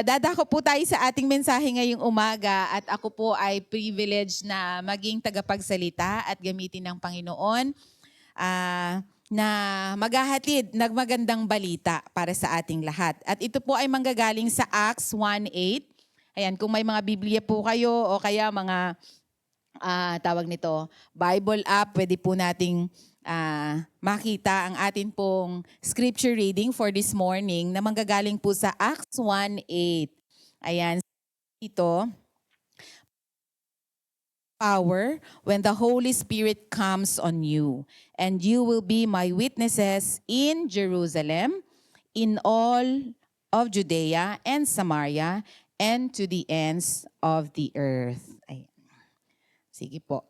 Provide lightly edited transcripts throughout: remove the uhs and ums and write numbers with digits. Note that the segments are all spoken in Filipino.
Dadako po tayo sa ating mensahe ngayong umaga at ako po ay privileged na maging tagapagsalita at gamitin ng Panginoon na maghahatid ng magandang balita para sa ating lahat. At ito po ay manggagaling sa Acts 1:8. Ayan, kung may mga Biblia po kayo o kaya mga tawag nito, Bible app, pwede po nating makita ang atin pong scripture reading for this morning na manggagaling po sa Acts 1:8. Ayan, ito. Power when the Holy Spirit comes on you, and you will be my witnesses in Jerusalem, in all of Judea and Samaria, and to the ends of the earth. Ayan. Sige po.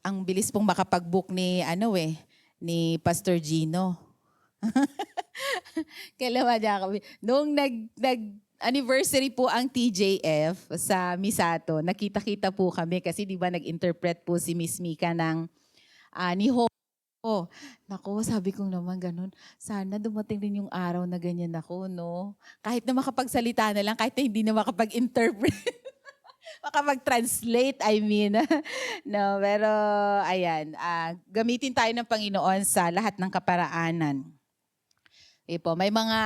Ang bilis pong makapag-book ni ni Pastor Gino. Kailan ba niya kami? Noong nag-anniversary po ang TJF sa Misato, nakita-kita po kami kasi di ba nag-interpret po si Miss Mika ng ni Ho. Nako, sabi ko naman ganun. Sana dumating din yung araw na ganyan ako, no? Kahit na makapagsalita na lang, kahit na hindi na makapag-interpret. Makapag-translate, I mean. No, pero ayan, gamitin tayo ng Panginoon sa lahat ng kaparaanan. Po, may mga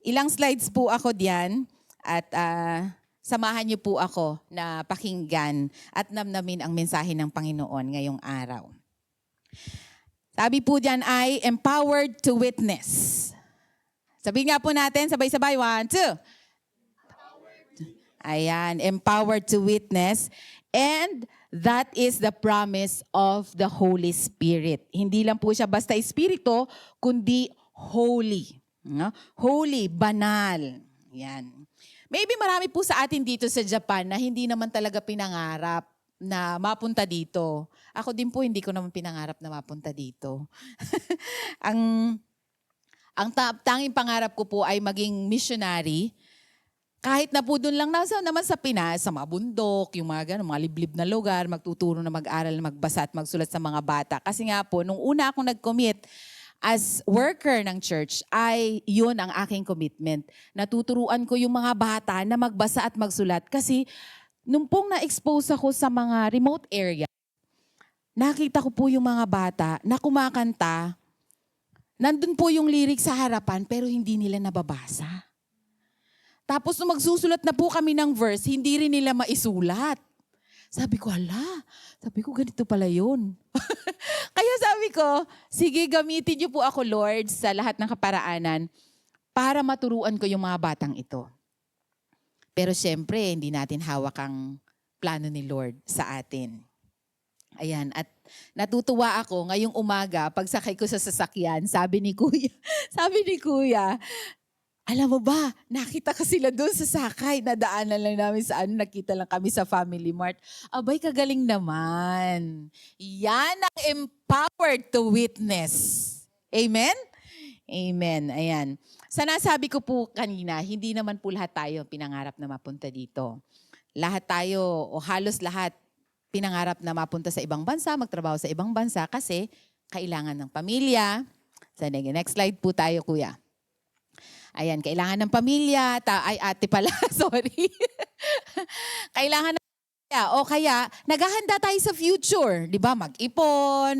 ilang slides po ako diyan at samahan niyo po ako na pakinggan at namnamin ang mensahe ng Panginoon ngayong araw. Sabi po diyan ay empowered to witness. Sabihin nga po natin, sabay-sabay, 1, 2. Ayan, empowered to witness. And that is the promise of the Holy Spirit. Hindi lang po siya basta espiritu, kundi holy. No? Holy, banal. Yan. Maybe marami po sa atin dito sa Japan na hindi naman talaga pinangarap na mapunta dito. Ako din po, hindi ko naman pinangarap na mapunta dito. ang tanging pangarap ko po ay maging missionary. Kahit na po doon lang naman sa Pinas, sa mga bundok, yung mga ganun, mga liblib na lugar, magtuturo na mag-aral, magbasa at magsulat sa mga bata. Kasi nga po, nung una akong nag-commit as worker ng church, ay yun ang aking commitment. Natuturuan ko yung mga bata na magbasa at magsulat. Kasi nung pong na-expose ako sa mga remote area, nakita ko po yung mga bata na kumakanta, nandun po yung lyrics sa harapan, pero hindi nila nababasa. Tapos nung magsusulat na po kami ng verse, hindi rin nila maisulat. Sabi ko, ganito pala yun. Kaya sabi ko, sige, gamitin niyo po ako, Lord, sa lahat ng kaparaanan para maturuan ko yung mga batang ito. Pero syempre, hindi natin hawak ang plano ni Lord sa atin. Ayan, at natutuwa ako ngayong umaga, pagsakay ko sa sasakyan, sabi ni Kuya, alam mo ba, nakita ka sila doon sa sakay, nadaanan lang namin sa nakita lang kami sa Family Mart. Abay, kagaling naman. Yan ang empowered to witness. Amen? Amen. Ayan. Sa nasabi ko po kanina, hindi naman po lahat tayo pinangarap na mapunta dito. Lahat tayo, o halos lahat, pinangarap na mapunta sa ibang bansa, magtrabaho sa ibang bansa kasi kailangan ng pamilya. So, next slide po tayo, Kuya. Ayan, kailangan ng pamilya, ate pala, sorry. Kailangan ng pamilya, o kaya naghahanda tayo sa future, di ba? Mag-ipon,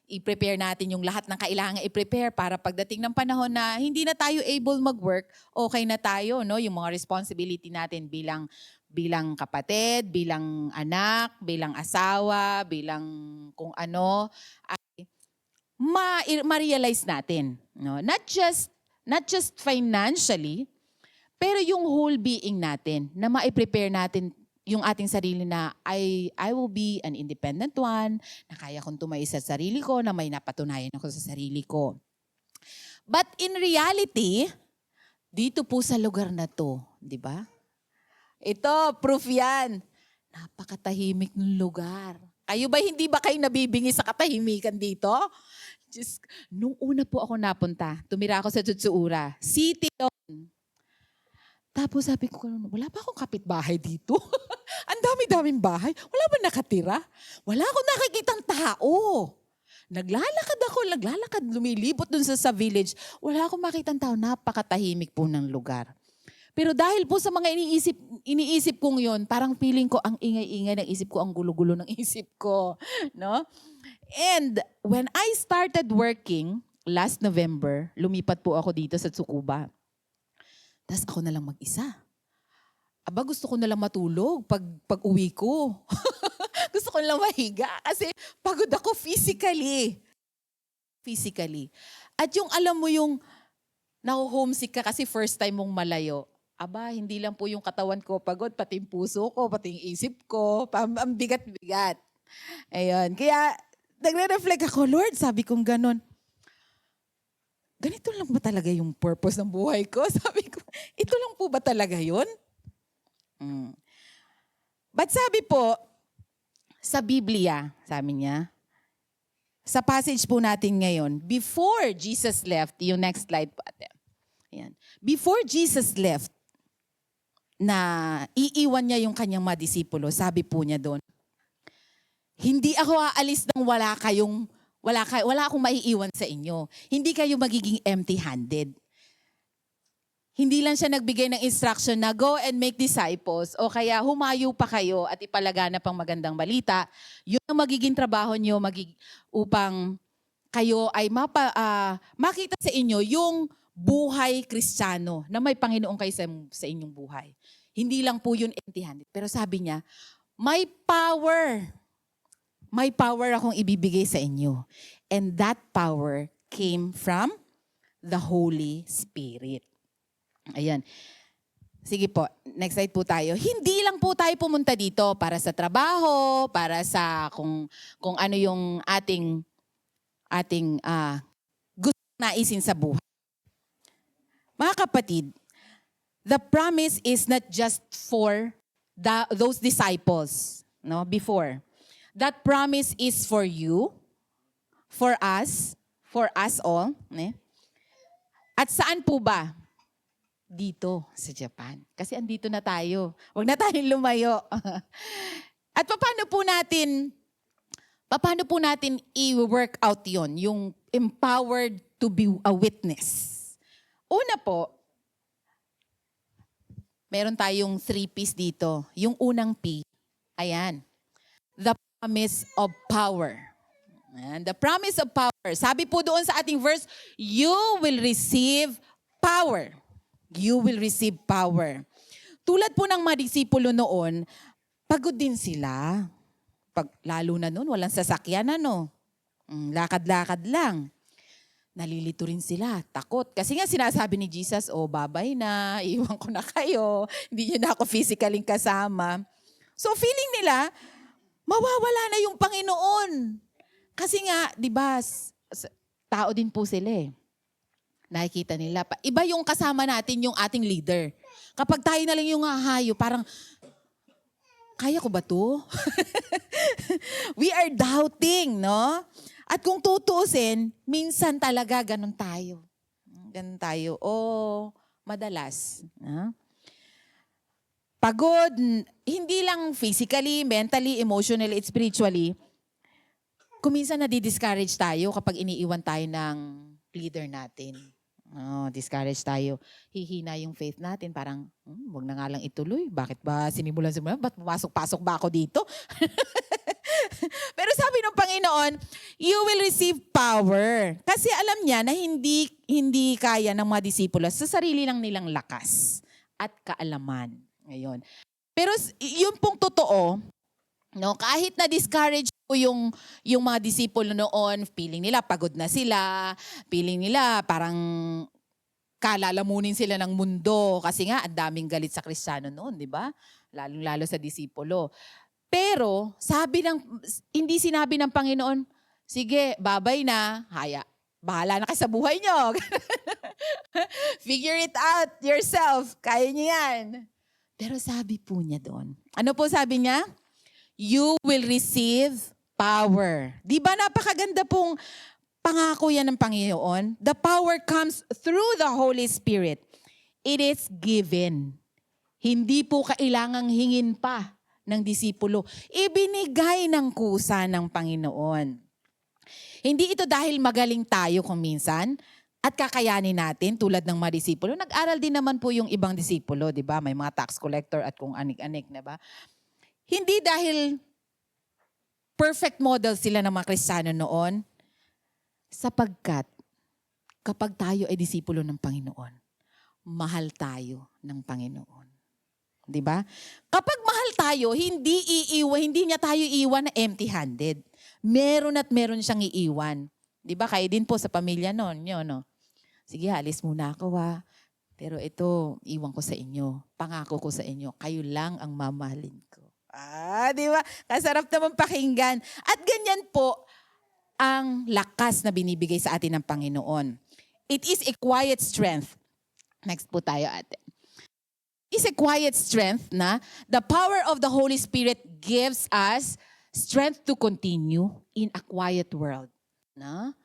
i-prepare natin yung lahat ng kailangan i-prepare para pagdating ng panahon na hindi na tayo able mag-work, okay na tayo, no? Yung mga responsibility natin bilang kapatid, bilang anak, bilang asawa, bilang kung ano, ay ma-realize natin, no? Not just financially, pero yung whole being natin, na ma-prepare natin yung ating sarili na I will be an independent one, na kaya kong tumayo sa sarili ko, na may napatunayan ako sa sarili ko. But in reality, dito po sa lugar na to, di ba? Ito, proof yan. Napakatahimik ng lugar. Hindi ba kayo nabibingi sa katahimikan dito? Just, nung una po ako napunta, tumira ako sa Tutsuura. City yun. Tapos sabi ko, wala pa akong kapitbahay dito. Ang dami-daming bahay. Wala ba nakatira? Wala akong nakikitang tao. Naglalakad, lumilibot dun sa village. Wala akong makitang tao, napakatahimik po ng lugar. Pero dahil po sa mga iniisip kong yon, parang feeling ko ang ingay-ingay ng isip ko, ang gulo-gulo ng isip ko. No? And when I started working last November, lumipat po ako dito sa Tsukuba. Tapos ako na lang mag-isa. Aba, gusto ko na lang matulog pag uwi ko. Gusto ko na lang mahiga kasi pagod ako physically. At yung alam mo yung naho-homesick ka kasi first time mong malayo. Aba, hindi lang po yung katawan ko pagod, pati yung puso ko, pati yung isip ko, ang bigat-bigat. Ayun. Kaya nagre-reflect ako, Lord, sabi kong ganon. Ganito lang ba talaga yung purpose ng buhay ko? Sabi ko, ito lang po ba talaga yun? But sabi po, sa Biblia, sabi niya, sa passage po natin ngayon, before Jesus left, yung next slide po ate. Ayan. Before Jesus left, na iiwan niya yung kanyang mga disipulo, sabi po niya doon, hindi ako aalis nang wala akong maiiwan sa inyo. Hindi kayo magiging empty-handed. Hindi lang siya nagbigay ng instruction na go and make disciples o kaya humayo pa kayo at ipalaganap ang magandang balita. Yun ang magiging trabaho nyo upang kayo ay makita sa inyo yung buhay Kristiyano na may Panginoon kayo sa inyong buhay. Hindi lang po yun empty-handed. Pero sabi niya, may power akong ibibigay sa inyo. And that power came from the Holy Spirit. Ayan. Sige po, next slide po tayo. Hindi lang po tayo pumunta dito para sa trabaho, para sa kung ano yung ating gusto naisin sa buhay. Mga kapatid, the promise is not just for those disciples, no, before. That promise is for you, for us all. At saan po ba? Dito sa Japan. Kasi andito na tayo. Huwag na tayong lumayo. At paano po natin i-work out yon, yung empowered to be a witness? Una po, meron tayong 3 P's dito. Yung unang P, ayan, the promise of power. And the promise of power. Sabi po doon sa ating verse, you will receive power. You will receive power. Tulad po ng mga disipulo noon, pagod din sila. Lalo na noon, walang sasakyan, lakad-lakad lang. Nalilito rin sila, takot. Kasi nga sinasabi ni Jesus, babay na, iwan ko na kayo, hindi niyo na ako physically kasama. So feeling nila, mawawala na yung Panginoon. Kasi nga, di ba, tao din po sila eh. Nakikita nila. Iba yung kasama natin, yung ating leader. Kapag tayo na lang yung hahayo, parang, kaya ko ba to? We are doubting, no? At kung tutuusin, minsan talaga ganun tayo. Madalas. Pagod, hindi lang physically, mentally, emotionally, spiritually. Kung minsan nadi-discourage tayo kapag iniiwan tayo ng leader natin. Discourage tayo. Hihina yung faith natin. Parang, wag na nga lang ituloy. Bakit ba sinimulan? Ba't pumasok-pasok ba ako dito? Pero sabi ng Panginoon, you will receive power. Kasi alam niya na hindi kaya ng mga disipulo sa sarili lang nilang lakas at kaalaman. Ngayon. Pero yun pong totoo, no, kahit na discourage po yung mga disipulo noon, feeling nila pagod na sila, feeling nila parang kalalamunin sila ng mundo kasi nga ang daming galit sa Kristiyano noon, di ba? Lalo sa disipulo. Pero hindi sinabi ng Panginoon, sige, babay na, bahala na kayo sa buhay nyo. Figure it out yourself. Kaya niyo yan. Pero sabi po niya doon, ano po sabi niya? You will receive power. Di ba napakaganda pong pangako yan ng Panginoon? The power comes through the Holy Spirit. It is given. Hindi po kailangang hingin pa ng disipulo. Ibinigay ng kusa ng Panginoon. Hindi ito dahil magaling tayo kung minsan at kakayanin natin tulad ng mga disipulo. Nag-aral din naman po yung ibang disipulo, di ba? May mga tax collector at kung anik-anik, di ba? Hindi dahil perfect model sila ng mga Kristiyano noon, sapagkat kapag tayo ay disipulo ng Panginoon, mahal tayo ng Panginoon. 'Di ba? Kapag mahal tayo, hindi niya tayo iwan na empty-handed. Meron at meron siyang iiwan. 'Di ba? Kaya din po sa pamilya noon, no. Sige, alis muna ako ha. Pero ito, iwan ko sa inyo. Pangako ko sa inyo, kayo lang ang mamahalin ko. 'Di ba? Kasarap naman pakinggan. At ganyan po ang lakas na binibigay sa atin ng Panginoon. It is a quiet strength. Next po tayo, ate. It's a quiet strength na the power of the Holy Spirit gives us strength to continue in a quiet world. Na?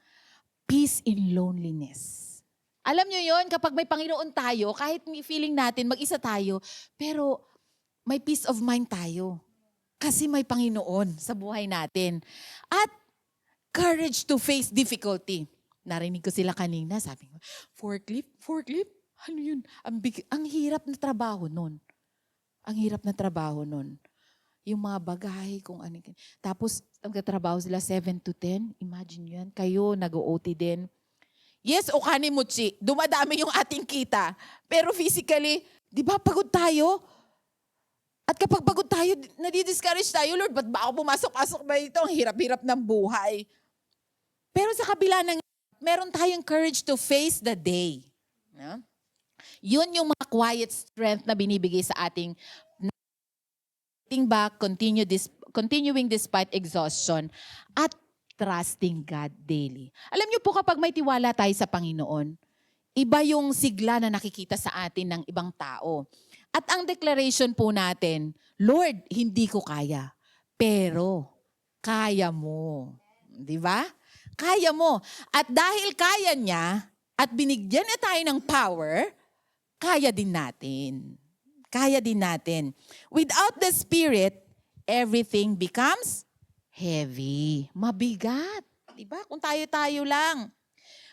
Peace in loneliness. Alam nyo yon, kapag may Panginoon tayo, kahit may feeling natin, mag-isa tayo, pero may peace of mind tayo. Kasi may Panginoon sa buhay natin. At courage to face difficulty. Narinig ko sila kanina, sabi ko, forklift? Ano yun? Ang hirap na trabaho nun. Ang hirap na trabaho nun. Yung mga bagay, kung ano. Tapos, nagtatrabaho sila 7 to 10. Imagine yan. Kayo, nag-OT din. Yes, o kanimuchi, dumadami yung ating kita. Pero physically, di ba, pagod tayo? At kapag pagod tayo, nadi-discourage tayo, Lord, ba't ba ako pumasok-pasok ba ito? Ang hirap-hirap ng buhay. Pero sa kabila ng, meron tayong courage to face the day. No? Yun yung mga quiet strength na binibigay sa ating back, continuing despite exhaustion, at trusting God daily. Alam niyo po, kapag may tiwala tayo sa Panginoon, iba yung sigla na nakikita sa atin ng ibang tao. At ang declaration po natin, Lord, hindi ko kaya, pero kaya mo. Di ba? Kaya mo. At dahil kaya niya, at binigyan na tayo ng power, kaya din natin. Kaya din natin. Without the Spirit, everything becomes heavy. Mabigat. Diba? Kung tayo-tayo lang.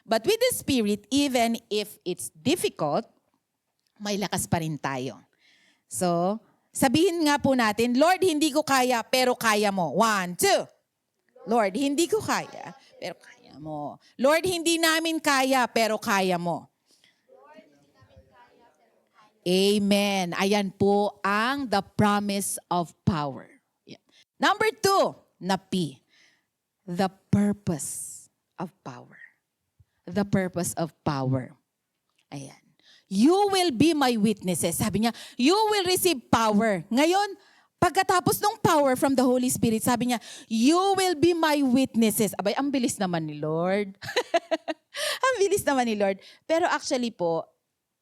But with the Spirit, even if it's difficult, may lakas pa rin tayo. So, sabihin nga po natin, Lord, hindi ko kaya, pero kaya mo. 1, 2. Lord, hindi ko kaya, pero kaya mo. Lord, hindi namin kaya, pero kaya mo. Amen. Ayan po ang the promise of power. Yeah. Number 2, na P. The purpose of power. The purpose of power. Ayan. You will be my witnesses. Sabi niya, you will receive power. Ngayon, pagkatapos ng power from the Holy Spirit, sabi niya, you will be my witnesses. Abay, ang bilis naman ni Lord. Ang bilis naman ni Lord. Pero actually po,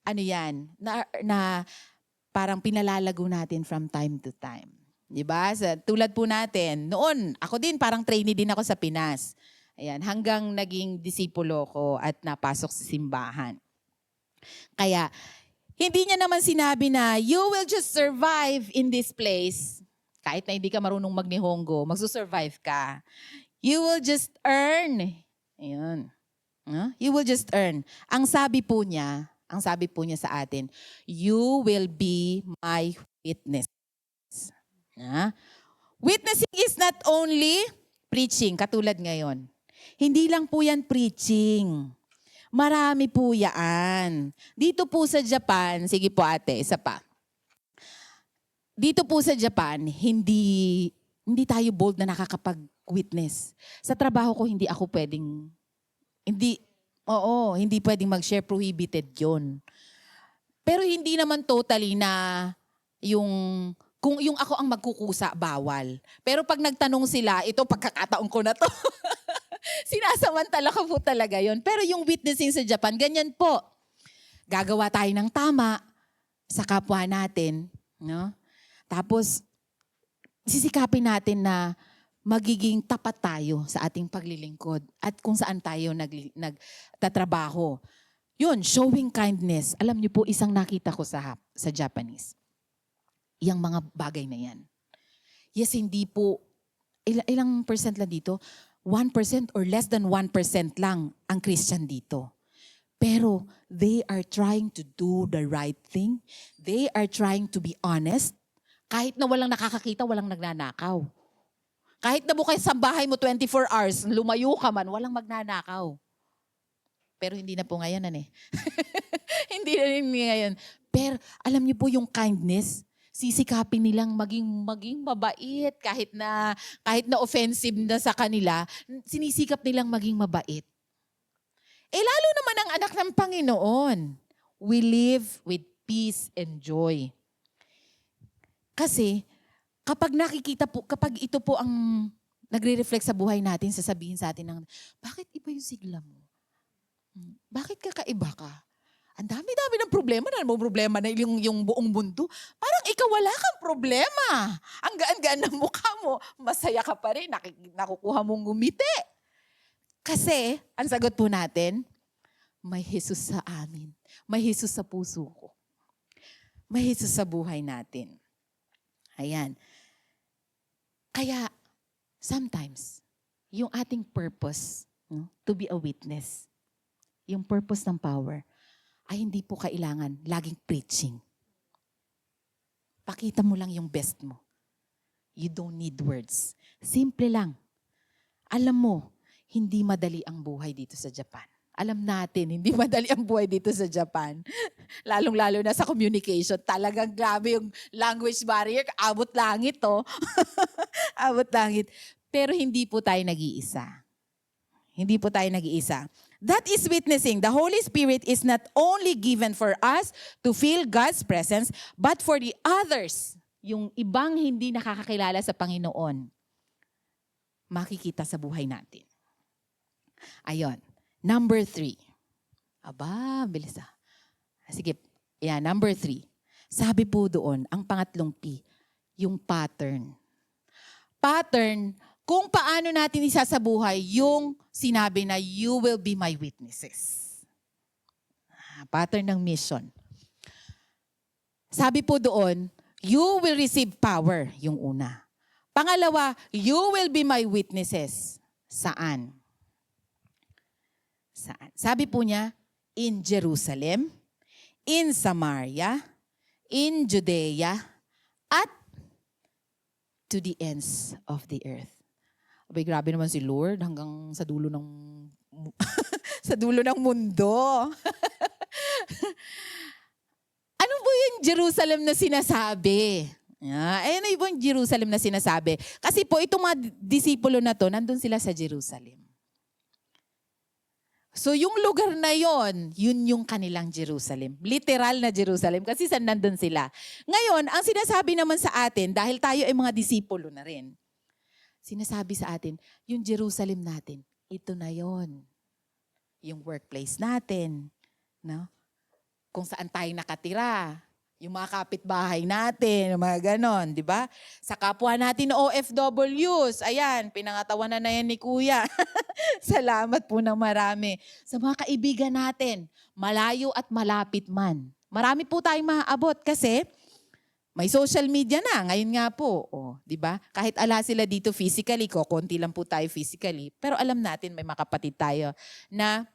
ano yan, na parang pinalalago natin from time to time. Diba? Tulad po natin, noon, ako din, parang trainee din ako sa Pinas. Ayan, hanggang naging disipulo ko at napasok sa simbahan. Kaya, hindi niya naman sinabi na, you will just survive in this place. Kahit na hindi ka marunong mag-Nihongo, magsusurvive ka. You will just earn. Ayun. You will just earn. Ang sabi po niya sa atin, you will be my witness. Witnessing is not only preaching, katulad ngayon. Hindi lang po yan preaching. Marami po yan. Dito po sa Japan, sige po ate, isa pa. Dito po sa Japan, hindi tayo bold na nakakapag-witness. Sa trabaho ko, hindi pwedeng mag-share, prohibited yon. Pero hindi naman totally na kung yung ako ang magkukusa, bawal. Pero pag nagtanong sila, ito pagkakataon ko na to. Sinasamantala ko po talaga yon. Pero yung witnessing sa Japan, ganyan po. Gagawa tayo ng tama sa kapwa natin. No? Tapos, sisikapin natin na magiging tapat tayo sa ating paglilingkod at kung saan tayo nagtatrabaho. Yun, showing kindness. Alam niyo po, isang nakita ko sa Japanese. Yang mga bagay na yan. Yes, hindi po, ilang percent lang dito? 1% or less than 1% lang ang Christian dito. Pero they are trying to do the right thing. They are trying to be honest. Kahit na walang nakakakita, walang nagnanakaw. Kahit na bukas sa bahay mo 24 hours, lumayo ka man, walang magnanakaw. Pero hindi na po ngayon, Hindi na rin ngayon. Pero alam niyo po yung kindness, sisikapin nilang maging mabait kahit na offensive na sa kanila, sinisikap nilang maging mabait. Lalo naman ang anak ng Panginoon. We live with peace and joy. Kasi kapag ito po ang nagre-reflect sa buhay natin, sasabihin sa atin ng, bakit iba yung sigla mo? Bakit kakaiba ka? Ang dami-dami ng problema na problema na yung buong mundo. Parang ikaw wala kang problema. Ang gaan-gaan ng mukha mo, masaya ka pa rin, nakukuha mong ngumiti. Kasi, ang sagot po natin, may Jesus sa amin. May Jesus sa puso ko. May Jesus sa buhay natin. Ayan. Kaya, sometimes, yung ating purpose, to be a witness, yung purpose ng power, ay hindi po kailangan laging preaching. Pakita mo lang yung best mo. You don't need words. Simple lang. Alam mo, hindi madali ang buhay dito sa Japan. Alam natin, hindi madali ang buhay dito sa Japan. Lalong-lalo na sa communication. Talagang grabe yung language barrier. Abot langit to. Abot langit. Pero hindi po tayo nag-iisa. Hindi po tayo nag-iisa. That is witnessing. The Holy Spirit is not only given for us to feel God's presence, but for the others, yung ibang hindi nakakakilala sa Panginoon, makikita sa buhay natin. Ayon. Number 3. Aba, bilis ah. Sige, number 3. Sabi po doon, ang pangatlong P, yung pattern. Pattern, kung paano natin isasabuhay yung sinabi na you will be my witnesses. Pattern ng mission. Sabi po doon, you will receive power, yung una. Pangalawa, you will be my witnesses. Saan? Saan? Sabi po niya, in Jerusalem, in Samaria, in Judea, at to the ends of the earth. Abay, grabe naman si Lord hanggang sa dulo ng sa dulo ng mundo. Ano po yung Jerusalem na sinasabi? Ayun po yung Jerusalem na sinasabi. Kasi po itong mga disipulo na to, nandun sila sa Jerusalem. So yung lugar na yon, yun yung kanilang Jerusalem. Literal na Jerusalem kasi saan nandun sila. Ngayon, ang sinasabi naman sa atin, dahil tayo ay mga disipulo na rin, sinasabi sa atin, yung Jerusalem natin, ito na yon. Yung workplace natin, no? Kung saan tayo nakatira, yung mga kapitbahay natin, yung mga ganon, di ba? Sa kapwa natin OFWs, ayan, pinangatawanan na yan ni Kuya. Salamat po ng marami. Sa mga kaibigan natin, malayo at malapit man. Marami po tayong maaabot kasi may social media na. Ngayon nga po, di ba? Kahit ala sila dito physically, konti lang po tayo physically, pero alam natin may mga kapatid tayo na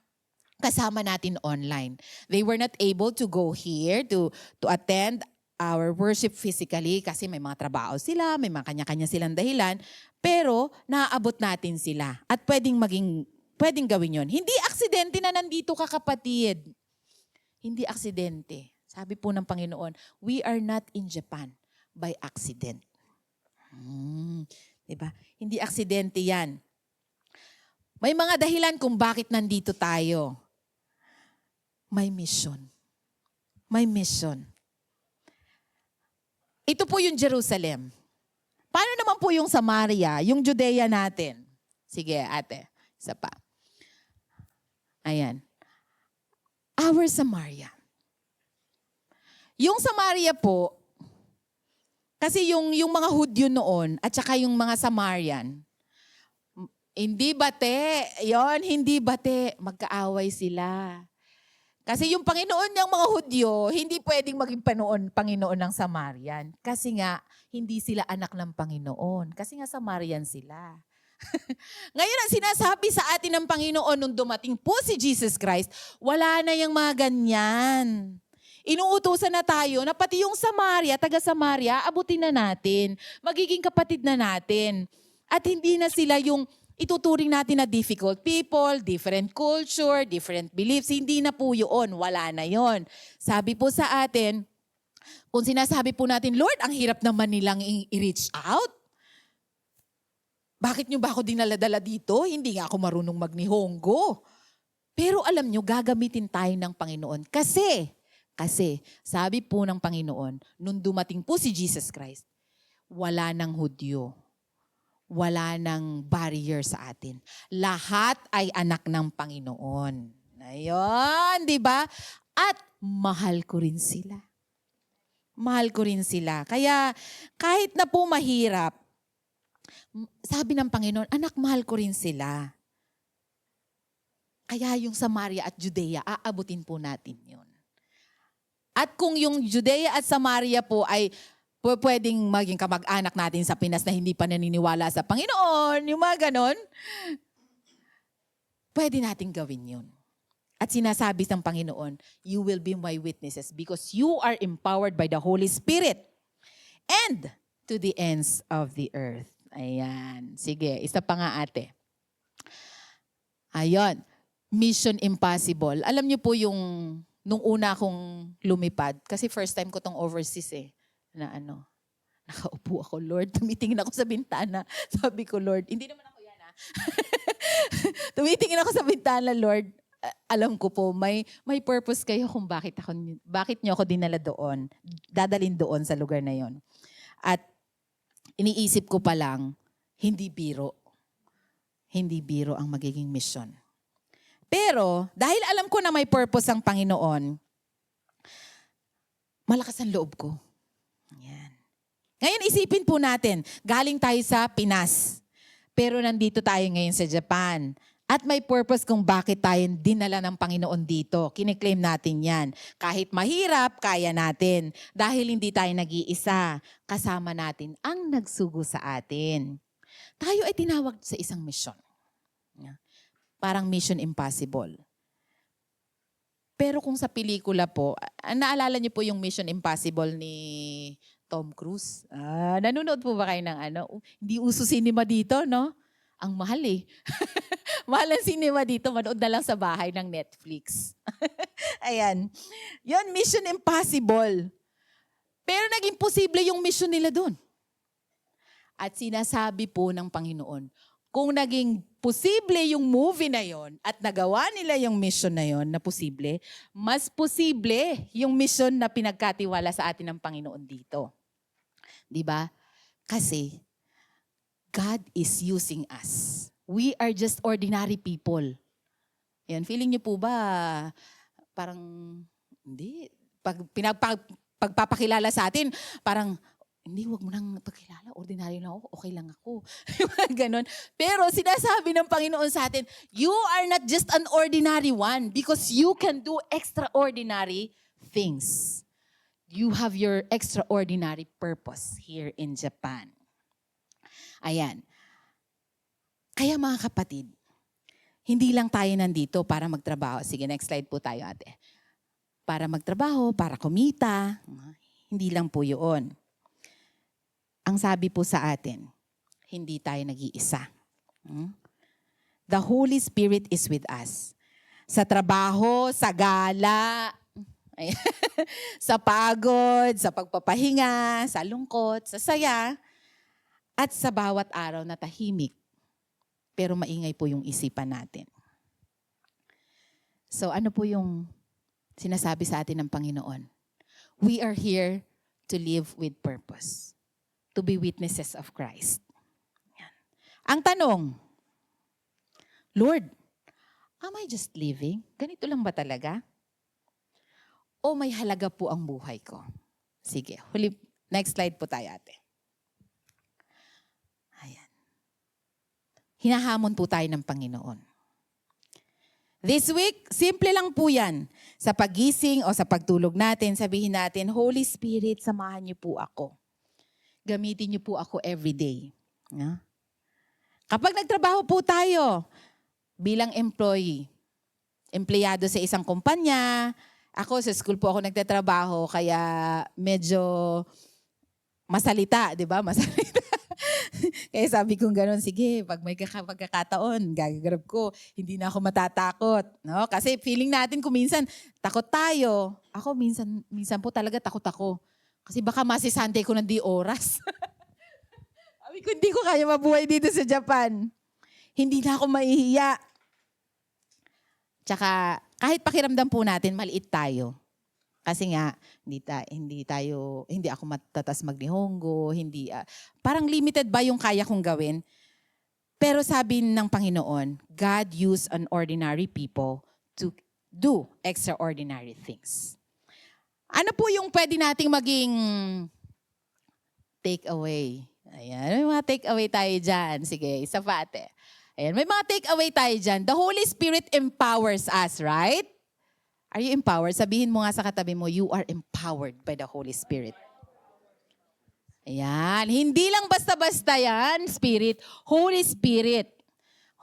kasama natin online. They were not able to go here to attend our worship physically kasi may mga trabaho sila, may mga kanya-kanya silang dahilan, pero naaabot natin sila at pwedeng gawin yon. Hindi aksidente na nandito ka, kapatid. Hindi aksidente. Sabi po ng Panginoon, we are not in Japan by accident. Diba? Hindi aksidente yan. May mga dahilan kung bakit nandito tayo. May mission. May mission. Ito po yung Jerusalem. Paano naman po yung Samaria, yung Judea natin? Sige, ate. Isa pa. Ayan. Our Samaria. Yung Samaria po, kasi yung mga Hudyo noon at saka yung mga Samarian, hindi bate. Hindi bate. Magkaaway sila. Kasi yung Panginoon niyang mga Hudyo, hindi pwedeng maging Panginoon ng Samarian. Kasi nga, hindi sila anak ng Panginoon. Kasi nga Samarian sila. Ngayon, ang sinasabi sa atin ng Panginoon nung dumating po si Jesus Christ, wala na yung mga ganyan. Inuutusan na tayo na pati yung Samaria, taga Samaria, abutin na natin. Magiging kapatid na natin. At hindi na sila yung ituturing natin na difficult people, different culture, different beliefs. Hindi na po yun. Wala na yun. Sabi po sa atin, kung sinasabi po natin, Lord, ang hirap naman nilang i-reach out. Bakit nyo ba ako dinala-dala dito? Hindi nga ako marunong magnihongo. Pero alam nyo, gagamitin tayo ng Panginoon. Kasi sabi po ng Panginoon, nung dumating po si Jesus Christ, wala nang Hudyo. Wala nang barrier sa atin. Lahat ay anak ng Panginoon. Ayun, di ba? At mahal ko rin sila. Mahal ko rin sila. Kaya kahit na po mahirap, sabi ng Panginoon, anak, mahal ko rin sila. Kaya yung Samaria at Judea, aabutin po natin yun. At kung yung Judea at Samaria po ay pwedeng maging kamag-anak natin sa Pinas na hindi pa naniniwala sa Panginoon, yung mga ganon, pwede natin gawin yun. At sinasabi ng Panginoon, you will be my witnesses because you are empowered by the Holy Spirit and to the ends of the earth. Ayan. Sige, isa pa nga ate. Ayun. Mission Impossible. Alam niyo po yung nung una akong lumipad, kasi first time ko tong overseas na nakaupo ako, Lord, tumitingin ako sa bintana. Sabi ko, Lord, hindi naman ako yan tumitingin ako sa bintana, Lord, alam ko po, may purpose kayo kung bakit niyo ako dinala doon, dadalin doon sa lugar na yon. At iniisip ko pa lang, hindi biro ang magiging mission. Pero, dahil alam ko na may purpose ang Panginoon, malakas ang loob ko. Yan. Ngayon, isipin po natin, galing tayo sa Pinas, pero nandito tayo ngayon sa Japan. At may purpose kung bakit tayo dinala ng Panginoon dito. Kiniklaim natin yan. Kahit mahirap, kaya natin. Dahil hindi tayo nag-iisa, kasama natin ang nagsugo sa atin. Tayo ay tinawag sa isang mission. Parang Mission Impossible. Pero kung sa pelikula po, naalala niyo po yung Mission Impossible ni Tom Cruise? Nanonood po ba kayo ng Hindi uso cinema dito, no? Ang mahal mahal ang cinema dito, manood na lang sa bahay ng Netflix. Ayan. Yun, Mission Impossible. Pero naging posible yung mission nila doon. At sinasabi po ng Panginoon, kung naging posible yung movie na yon at nagawa nila yung mission na yon na posible, mas posible yung mission na pinagkatiwala sa atin ng Panginoon dito. 'Di ba? Kasi God is using us. We are just ordinary people. Yan, feeling niyo po ba parang hindi pagpapakilala sa atin, parang hindi, wag mo nang pagkilala. Ordinary lang ako. Okay lang ako. Ganon. Pero sinasabi ng Panginoon sa atin, you are not just an ordinary one because you can do extraordinary things. You have your extraordinary purpose here in Japan. Ayan. Kaya mga kapatid, hindi lang tayo nandito para magtrabaho. Sige, next slide po tayo ate. Para magtrabaho, para kumita. Hindi lang po yun. Ang sabi po sa atin, hindi tayo nag-iisa. The Holy Spirit is with us. Sa trabaho, sa gala, sa pagod, sa pagpapahinga, sa lungkot, sa saya, at sa bawat araw na tahimik. Pero maingay po yung isipan natin. So ano po yung sinasabi sa atin ng Panginoon? We are here to live with purpose. To be witnesses of Christ. Yan. Ang tanong, Lord, am I just living? Ganito lang ba talaga? O may halaga po ang buhay ko? Sige, next slide po tayo ate. Ayan. Hinahamon po tayo ng Panginoon. This week, simple lang po yan. Sa pagising o sa pagtulog natin, sabihin natin, Holy Spirit, samahan niyo po ako. Gamitin niyo po ako every day. Kapag nagtrabaho po tayo bilang employee, empleyado sa isang kumpanya, ako sa school po ako nagtatrabaho kaya medyo masalita, di ba? Masalita. Kaya sabi kong gano'n, sige, pag may pagkakataon, gagagrab ko, hindi na ako matatakot. No? Kasi feeling natin kung minsan, takot tayo. Ako minsan po talaga takot ako. Kasi baka masisante ko ng di oras. Sabi ko, hindi ko kaya mabuhay dito sa Japan. Hindi na ako mahihiya. Tsaka, kahit pakiramdam po natin, maliit tayo. Kasi nga, hindi ako matatas magnihongo, parang limited ba yung kaya kong gawin? Pero sabi ng Panginoon, God used ordinary people to do extraordinary things. Ano po yung pwede nating maging take away? Ayan, may mga take away tayo dyan. Sige, isa pa ate. Ayan, may mga take away tayo dyan. The Holy Spirit empowers us, right? Are you empowered? Sabihin mo nga sa katabi mo, you are empowered by the Holy Spirit. Ayan. Hindi lang basta-basta yan, Spirit. Holy Spirit.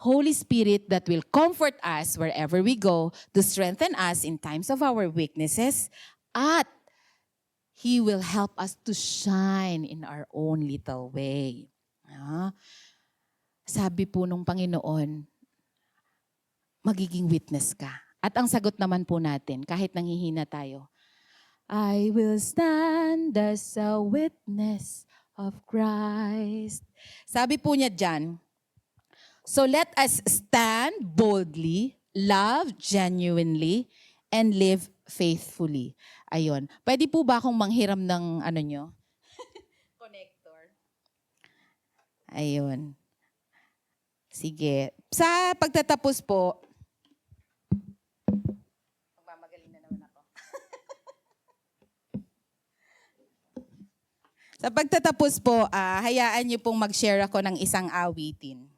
Holy Spirit that will comfort us wherever we go, to strengthen us in times of our weaknesses, at He will help us to shine in our own little way. Sabi po nung Panginoon, magiging witness ka. At ang sagot naman po natin, kahit nanghihina tayo, I will stand as a witness of Christ. Sabi po niya dyan, so let us stand boldly, love genuinely, and live faithfully. Ayun. Pwede po ba akong manghiram ng ano nyo? Connector. Ayun. Sige. Sa pagtatapos po, sa pagtatapos po, hayaan niyo pong mag-share ako ng isang awitin.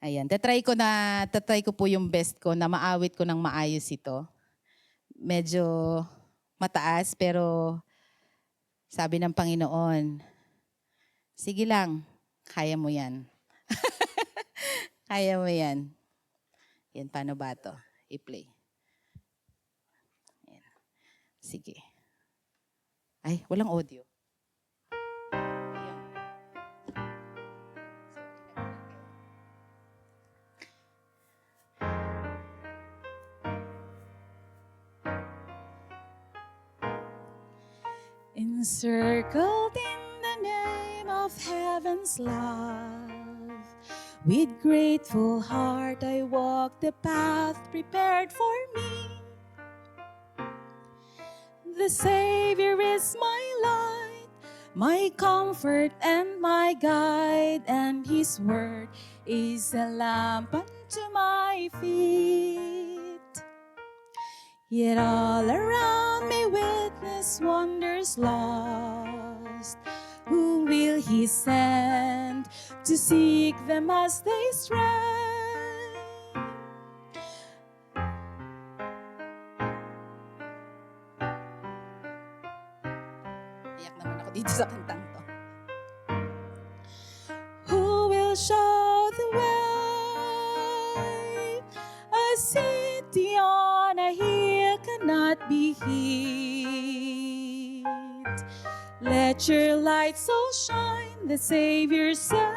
Ayan, tatry ko po yung best ko na maawit ko ng maayos ito. Medyo mataas pero sabi ng Panginoon, sige lang, kaya mo yan. Kaya mo yan. Yan, paano ba ito? I-play. Yan. Sige. Ay, walang audio. Encircled in the name of heaven's love, with grateful heart I walk the path prepared for me. The Savior is my light, my comfort and my guide, and His word is a lamp unto my feet. Yet all around me witness wonders lost. Who will He send to seek them as they stray? Iyak naman ako dito sa kantang to. Who will show the way? A city on a hill cannot be hid. Let your light so shine, the Savior said,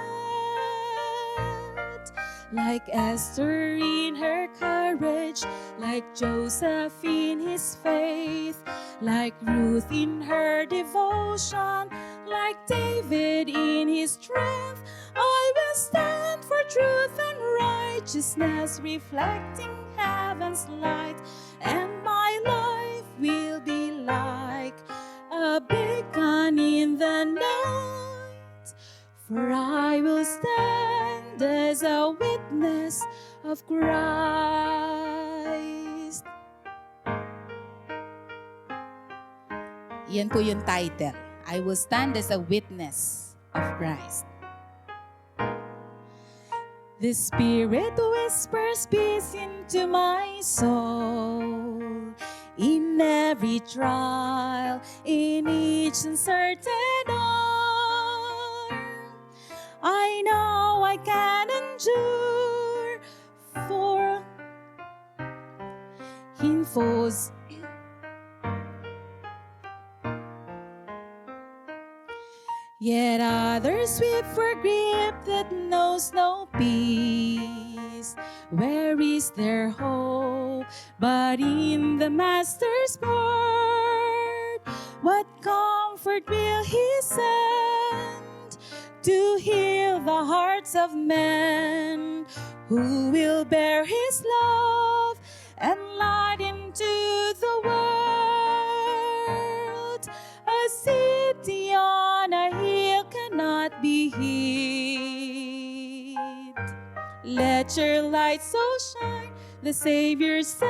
like Esther in her courage, like Joseph in his faith, like Ruth in her devotion, like David in his strength. I will stand for truth and righteousness, reflecting heaven's light, and my life will be like a beacon in the night, for I will stand as a witness of Christ. Yan po yung title. I will stand as a witness of Christ. The Spirit whispers peace into my soul. In every trial, in each uncertain hour, I know I can endure for infos. Yet others weep for grief that knows no peace. Where is their hope but in the Master's word? What comfort will He send to heal the hearts of men? Who will bear His love and light into the world? A city on a hill cannot be hid. Let your light so shine, the Savior said.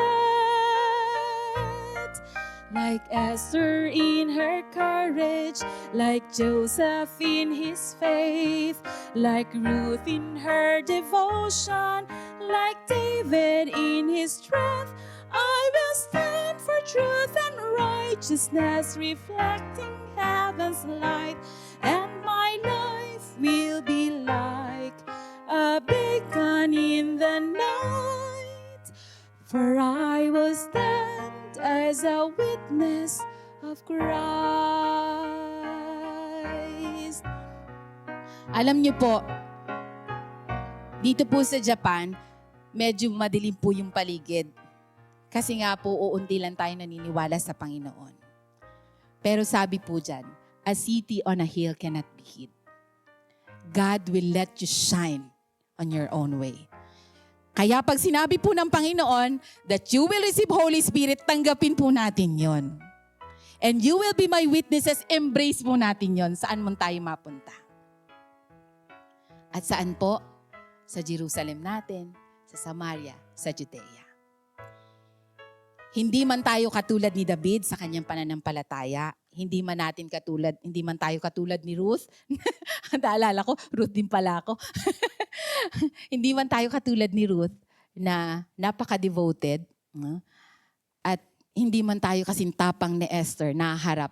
Like Esther in her courage, like Joseph in his faith, like Ruth in her devotion, like David in his strength, I will stand for truth and righteousness, reflecting heaven's light, and my life will be like a beacon in the night, for I will stand as a witness of Christ. Alam niyo po, dito po sa Japan, medyo madilim po yung paligid. Kasi nga po, uunti lang tayo naniniwala sa Panginoon. Pero sabi po dyan, a city on a hill cannot be hid. God will let you shine on your own way. Kaya pag sinabi po ng Panginoon that you will receive Holy Spirit, tanggapin po natin yon. And you will be my witnesses, embrace po natin yon saan man tayo mapunta. At saan po? Sa Jerusalem natin, sa Samaria, sa Judea. Hindi man tayo katulad ni David sa kanyang pananampalataya. Hindi man tayo katulad ni Ruth. Naalala ko, Ruth din pala ako. Hindi man tayo katulad ni Ruth na napaka-devoted. At hindi man tayo kasing tapang ni Esther na harap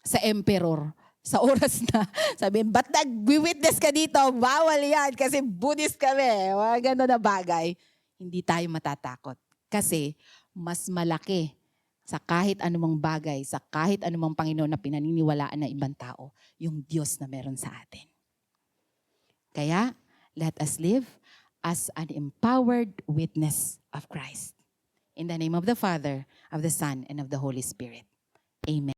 sa emperor sa oras na sabihin, ba't nag-witness ka dito? Bawal yan kasi Buddhist kami. Mga gano'n na bagay. Hindi tayo matatakot. Kasi mas malaki sa kahit anumang bagay, sa kahit anumang Panginoon na pinaniniwalaan ng ibang tao, yung Diyos na meron sa atin. Kaya, let us live as an empowered witness of Christ. In the name of the Father, of the Son, and of the Holy Spirit. Amen.